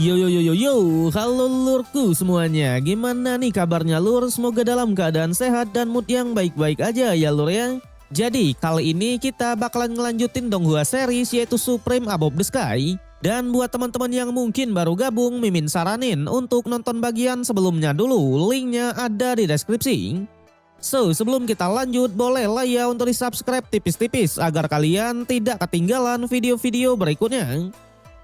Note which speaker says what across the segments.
Speaker 1: Yo yo yo yo yo, halo lurku semuanya. Gimana nih kabarnya lur? Semoga dalam keadaan sehat dan mood yang baik-baik aja ya lur ya. Jadi kali ini kita bakalan ngelanjutin Donghua series yaitu Supreme Above the Sky. Dan buat teman-teman yang mungkin baru gabung, Mimin saranin untuk nonton bagian sebelumnya dulu. Linknya ada di deskripsi. So, sebelum kita lanjut, boleh lah ya untuk di subscribe tipis-tipis agar kalian tidak ketinggalan video-video berikutnya.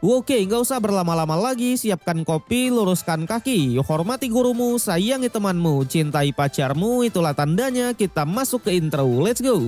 Speaker 1: Oke, nggak usah berlama-lama lagi, siapkan kopi, luruskan kaki, hormati gurumu, sayangi temanmu, cintai pacarmu, itulah tandanya kita masuk ke intro, let's go!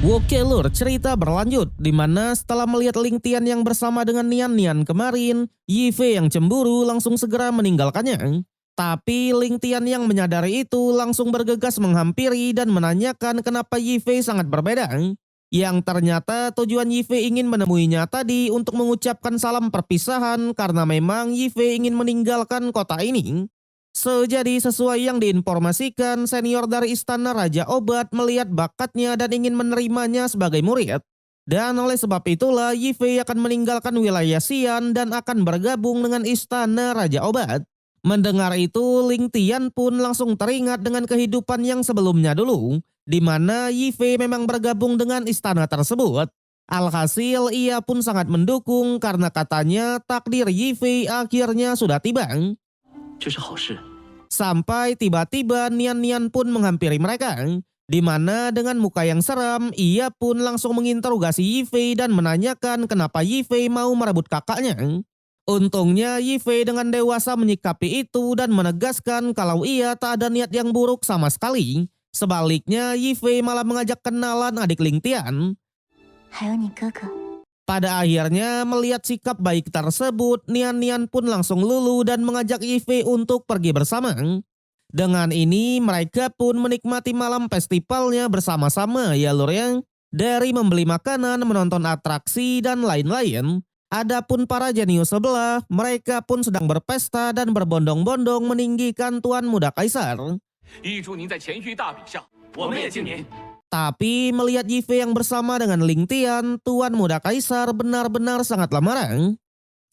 Speaker 1: Oke lur, cerita berlanjut, dimana setelah melihat Ling Tian yang bersama dengan Nian Nian kemarin, Yi Fei yang cemburu langsung segera meninggalkannya. Tapi Ling Tian yang menyadari itu langsung bergegas menghampiri dan menanyakan kenapa Yi Fei sangat berbeda. Yang ternyata tujuan Yi Fei ingin menemuinya tadi untuk mengucapkan salam perpisahan karena memang Yi Fei ingin meninggalkan kota ini. Jadi sesuai yang diinformasikan, senior dari Istana Raja Obat melihat bakatnya dan ingin menerimanya sebagai murid. Dan oleh sebab itulah Yi Fei akan meninggalkan wilayah Xian dan akan bergabung dengan Istana Raja Obat. Mendengar itu, Ling Tian pun langsung teringat dengan kehidupan yang sebelumnya dulu, di mana Yi Fei memang bergabung dengan istana tersebut. Alhasil ia pun sangat mendukung karena katanya takdir Yi Fei akhirnya sudah tiba. Sampai tiba-tiba Nian Nian pun menghampiri mereka, di mana dengan muka yang seram ia pun langsung menginterogasi Yi Fei dan menanyakan kenapa Yi Fei mau merebut kakaknya. Untungnya Yi Fei dengan dewasa menyikapi itu dan menegaskan kalau ia tak ada niat yang buruk sama sekali. Sebaliknya Yi Fei malah mengajak kenalan adik Ling Tian. Pada akhirnya melihat sikap baik tersebut, Nian Nian pun langsung luluh dan mengajak Yi Fei untuk pergi bersama. Dengan ini mereka pun menikmati malam festivalnya bersama-sama ya lur ya. Dari membeli makanan, menonton atraksi dan lain-lain. Adapun para jenius sebelah, mereka pun sedang berpesta dan berbondong-bondong meninggikan Tuan Muda Kaisar. Tapi melihat Yi Fei yang bersama dengan Ling Tian, Tuan Muda Kaisar benar-benar sangatlah marah.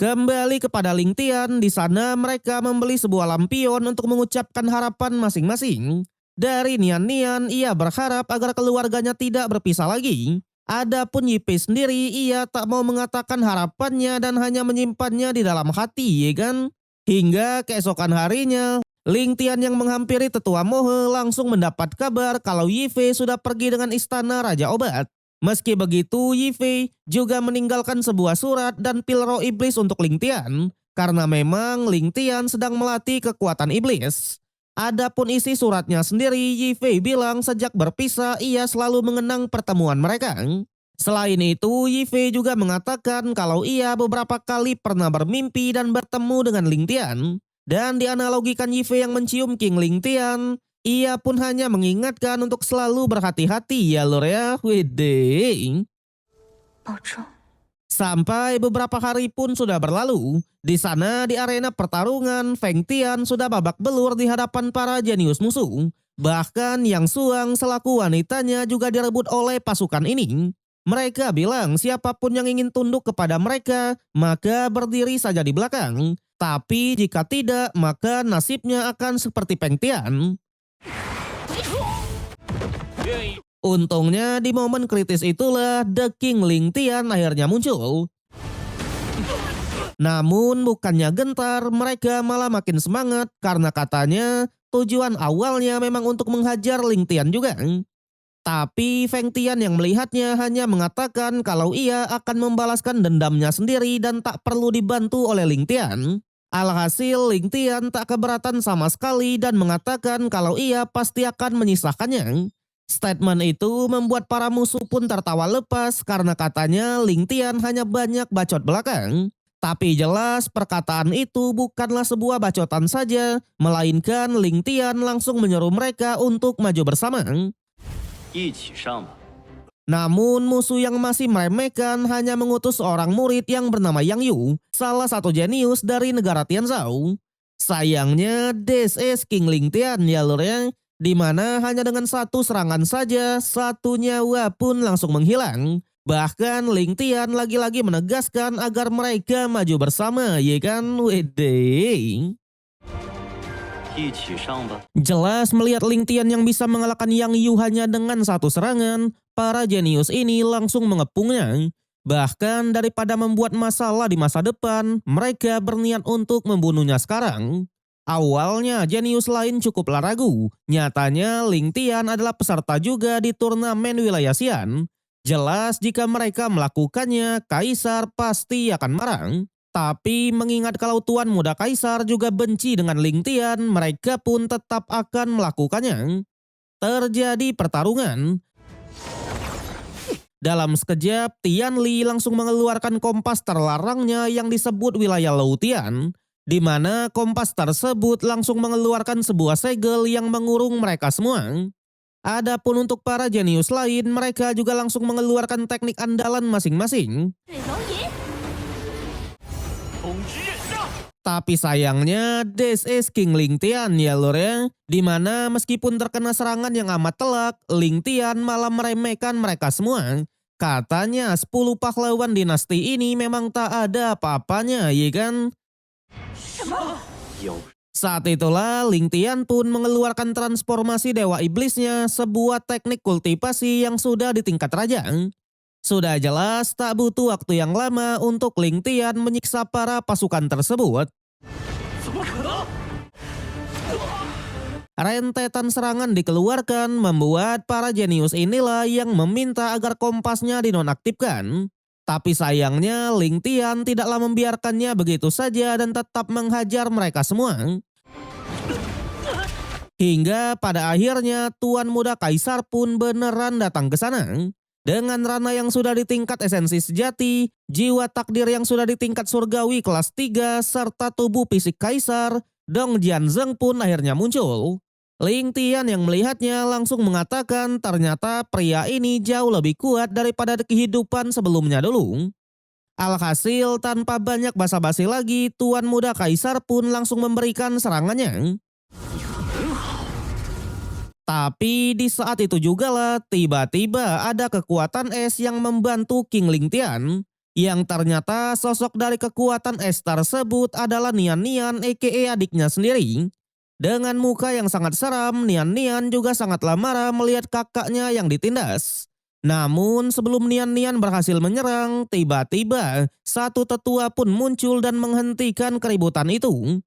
Speaker 1: Kembali kepada Ling Tian, di sana mereka membeli sebuah lampion untuk mengucapkan harapan masing-masing. Dari Nian Nian, ia berharap agar keluarganya tidak berpisah lagi. Adapun Yi Fei sendiri, ia tak mau mengatakan harapannya dan hanya menyimpannya di dalam hati, ya kan? Hingga keesokan harinya, Ling Tian yang menghampiri tetua Mohe langsung mendapat kabar kalau Yi Fei sudah pergi dengan Istana Raja Obat. Meski begitu, Yi Fei juga meninggalkan sebuah surat dan pil roh iblis untuk Ling Tian, karena memang Ling Tian sedang melatih kekuatan iblis. Adapun isi suratnya sendiri, Yi Fei bilang sejak berpisah ia selalu mengenang pertemuan mereka. Selain itu, Yi Fei juga mengatakan kalau ia beberapa kali pernah bermimpi dan bertemu dengan Ling Tian. Dan dianalogikan Yi Fei yang mencium King Ling Tian, ia pun hanya mengingatkan untuk selalu berhati-hati ya lor ya. Wede. Sampai beberapa hari pun sudah berlalu. Di sana di arena pertarungan, Feng Tian sudah babak belur di hadapan para jenius musuh. Bahkan Yang Suang selaku wanitanya juga direbut oleh pasukan ini. Mereka bilang siapapun yang ingin tunduk kepada mereka, maka berdiri saja di belakang. Tapi jika tidak, maka nasibnya akan seperti Feng Tian. Untungnya di momen kritis itulah The King Ling Tian akhirnya muncul. Namun bukannya gentar, mereka malah makin semangat karena katanya tujuan awalnya memang untuk menghajar Ling Tian juga. Tapi Feng Tian yang melihatnya hanya mengatakan kalau ia akan membalaskan dendamnya sendiri dan tak perlu dibantu oleh Ling Tian. Alhasil Ling Tian tak keberatan sama sekali dan mengatakan kalau ia pasti akan menyisahkannya. Statement itu membuat para musuh pun tertawa lepas karena katanya Ling Tian hanya banyak bacot belakang. Tapi jelas perkataan itu bukanlah sebuah bacotan saja, melainkan Ling Tian langsung menyuruh mereka untuk maju bersama. Namun musuh yang masih meremehkan hanya mengutus seorang murid yang bernama Yang Yu, salah satu jenius dari negara Tianzhou. Sayangnya this is King Ling Tian ya lur ya. di mana hanya dengan satu serangan saja, satu nyawa pun langsung menghilang. Bahkan Ling Tian lagi-lagi menegaskan agar mereka maju bersama, ya kan? Wede. Jelas melihat Ling Tian yang bisa mengalahkan Yang Yu hanya dengan satu serangan, para jenius ini langsung mengepungnya. Bahkan daripada membuat masalah di masa depan, mereka berniat untuk membunuhnya sekarang. Awalnya jenius lain cukuplah ragu, nyatanya Ling Tian adalah peserta juga di turnamen wilayah Xian. Jelas jika mereka melakukannya, Kaisar pasti akan marah. Tapi mengingat kalau Tuan Muda Kaisar juga benci dengan Ling Tian, mereka pun tetap akan melakukannya. Terjadi pertarungan. Dalam sekejap, Tian Li langsung mengeluarkan kompas terlarangnya yang disebut wilayah Lautian, di mana kompas tersebut langsung mengeluarkan sebuah segel yang mengurung mereka semua. Adapun untuk para jenius lain, mereka juga langsung mengeluarkan teknik andalan masing-masing. Tapi sayangnya, this is King Ling Tian ya lor ya. Dimana meskipun terkena serangan yang amat telak, Ling Tian malah meremehkan mereka semua. Katanya 10 pahlawan dinasti ini memang tak ada apa-apanya, ya kan? Saat itulah Ling Tian pun mengeluarkan transformasi Dewa Iblisnya, sebuah teknik kultivasi yang sudah di tingkat raja. Sudah jelas tak butuh waktu yang lama untuk Ling Tian menyiksa para pasukan tersebut. Rentetan serangan dikeluarkan membuat para jenius inilah yang meminta agar kompasnya dinonaktifkan. Tapi sayangnya Ling Tian tidaklah membiarkannya begitu saja dan tetap menghajar mereka semua. Hingga pada akhirnya Tuan Muda Kaisar pun beneran datang ke sana. Dengan rana yang sudah di tingkat esensi sejati, jiwa takdir yang sudah di tingkat surgawi kelas 3, serta tubuh fisik Kaisar, Dong Jianzheng pun akhirnya muncul. Ling Tian yang melihatnya langsung mengatakan ternyata pria ini jauh lebih kuat daripada kehidupan sebelumnya dulu. Alhasil tanpa banyak basa-basi lagi, Tuan Muda Kaisar pun langsung memberikan serangannya. Tapi di saat itu juga lah tiba-tiba ada kekuatan es yang membantu King Ling Tian. Yang ternyata sosok dari kekuatan es tersebut adalah Nian Nian aka adiknya sendiri. Dengan muka yang sangat seram, Nian Nian juga sangatlah marah melihat kakaknya yang ditindas. Namun sebelum Nian Nian berhasil menyerang, tiba-tiba satu tetua pun muncul dan menghentikan keributan itu.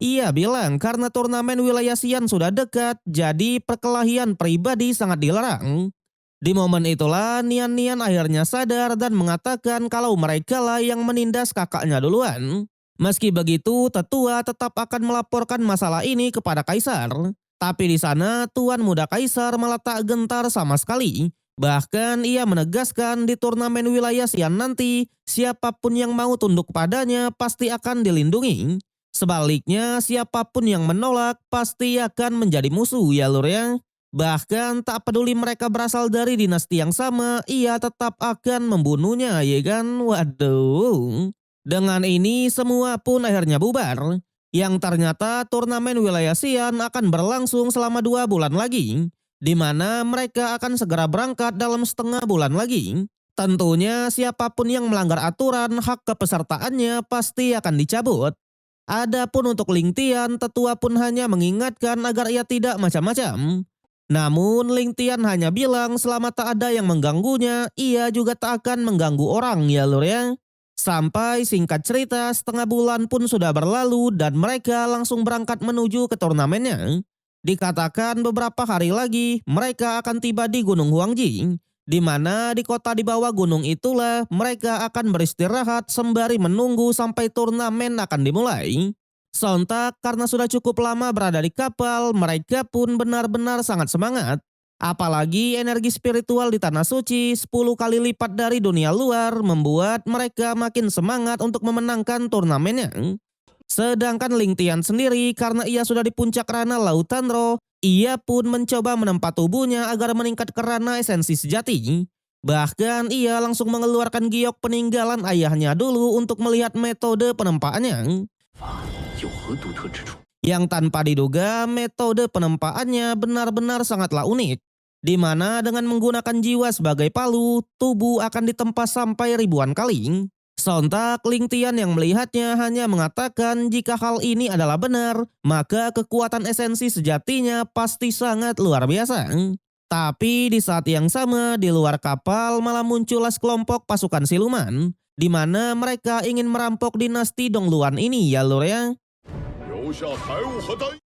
Speaker 1: Ia bilang karena turnamen wilayah Xian sudah dekat, jadi perkelahian pribadi sangat dilarang. Di momen itulah Nian Nian akhirnya sadar dan mengatakan kalau mereka lah yang menindas kakaknya duluan. Meski begitu, tetua tetap akan melaporkan masalah ini kepada Kaisar. Tapi di sana Tuan Muda Kaisar malah tak gentar sama sekali. Bahkan ia menegaskan di turnamen wilayah Xian nanti, siapapun yang mau tunduk padanya pasti akan dilindungi. Sebaliknya, siapapun yang menolak pasti akan menjadi musuh ya lur ya. Bahkan tak peduli mereka berasal dari dinasti yang sama, ia tetap akan membunuhnya ya kan. Waduh. Dengan ini semua pun akhirnya bubar. Yang ternyata turnamen wilayah Xian akan berlangsung selama 2 bulan lagi, di mana mereka akan segera berangkat dalam setengah bulan lagi. Tentunya siapapun yang melanggar aturan, hak kepesertaannya pasti akan dicabut. Adapun untuk Ling Tian, tetua pun hanya mengingatkan agar ia tidak macam-macam. Namun Ling Tian hanya bilang selama tak ada yang mengganggunya, ia juga tak akan mengganggu orang ya lur ya. Sampai singkat cerita setengah bulan pun sudah berlalu dan mereka langsung berangkat menuju ke turnamennya. Dikatakan beberapa hari lagi mereka akan tiba di Gunung Huangji, di mana di kota di bawah gunung itulah mereka akan beristirahat sembari menunggu sampai turnamen akan dimulai. Sontak karena sudah cukup lama berada di kapal, mereka pun benar-benar sangat semangat. Apalagi energi spiritual di Tanah Suci 10 kali lipat dari dunia luar membuat mereka makin semangat untuk memenangkan turnamennya. Sedangkan Ling Tian sendiri karena ia sudah di puncak rana Lautan Roh, ia pun mencoba menempa tubuhnya agar meningkat ke rana esensi sejati. Bahkan ia langsung mengeluarkan giok peninggalan ayahnya dulu untuk melihat metode penempaannya. yang tanpa diduga metode penempaannya benar-benar sangatlah unik, di mana dengan menggunakan jiwa sebagai palu, tubuh akan ditempa sampai ribuan kali. Sontak Ling Tian yang melihatnya hanya mengatakan jika hal ini adalah benar, maka kekuatan esensi sejatinya pasti sangat luar biasa. Tapi di saat yang sama di luar kapal malah muncullah sekelompok pasukan siluman, di mana mereka ingin merampok dinasti Dongluan ini ya lur ya.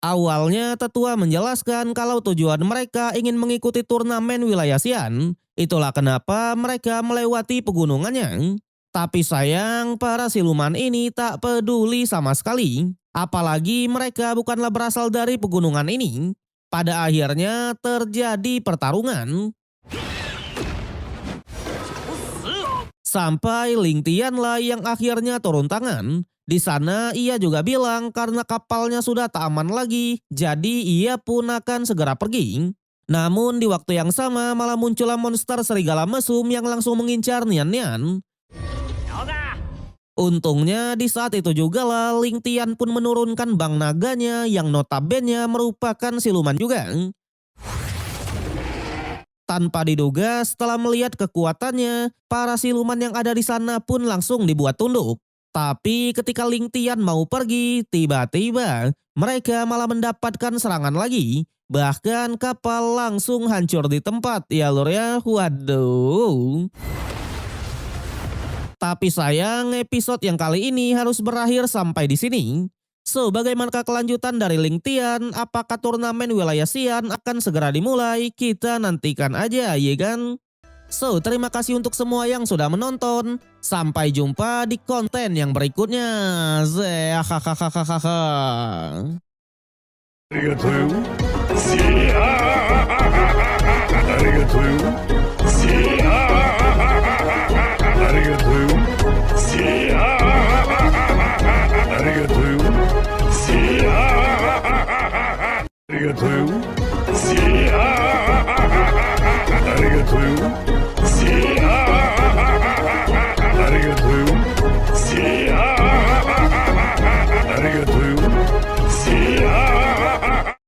Speaker 1: Awalnya tetua menjelaskan kalau tujuan mereka ingin mengikuti turnamen wilayah Xian, itulah kenapa mereka melewati pegunungannya. Tapi sayang para siluman ini tak peduli sama sekali, apalagi mereka bukanlah berasal dari pegunungan ini. Pada akhirnya terjadi pertarungan. Sampai Ling Tian lah yang akhirnya turun tangan. Di sana ia juga bilang karena kapalnya sudah tak aman lagi, jadi ia pun akan segera pergi. Namun di waktu yang sama malah muncullah monster serigala mesum yang langsung mengincar Nian Nian. Untungnya di saat itu juga lah Ling Tian pun menurunkan bang naganya yang notabene merupakan siluman juga. Tanpa diduga setelah melihat kekuatannya, para siluman yang ada di sana pun langsung dibuat tunduk. Tapi ketika Ling Tian mau pergi, tiba-tiba mereka malah mendapatkan serangan lagi. Bahkan kapal langsung hancur di tempat ya lur ya, waduh. Tapi sayang episode yang kali ini harus berakhir sampai di sini. So, bagaimanakah kelanjutan dari Ling Tian? Apakah turnamen wilayah Xian akan segera dimulai? Kita nantikan aja, ya kan? So, terima kasih untuk semua yang sudah menonton. Sampai jumpa di konten yang berikutnya. Hahaha.
Speaker 2: Arigatou. Arigatou. Arigatou.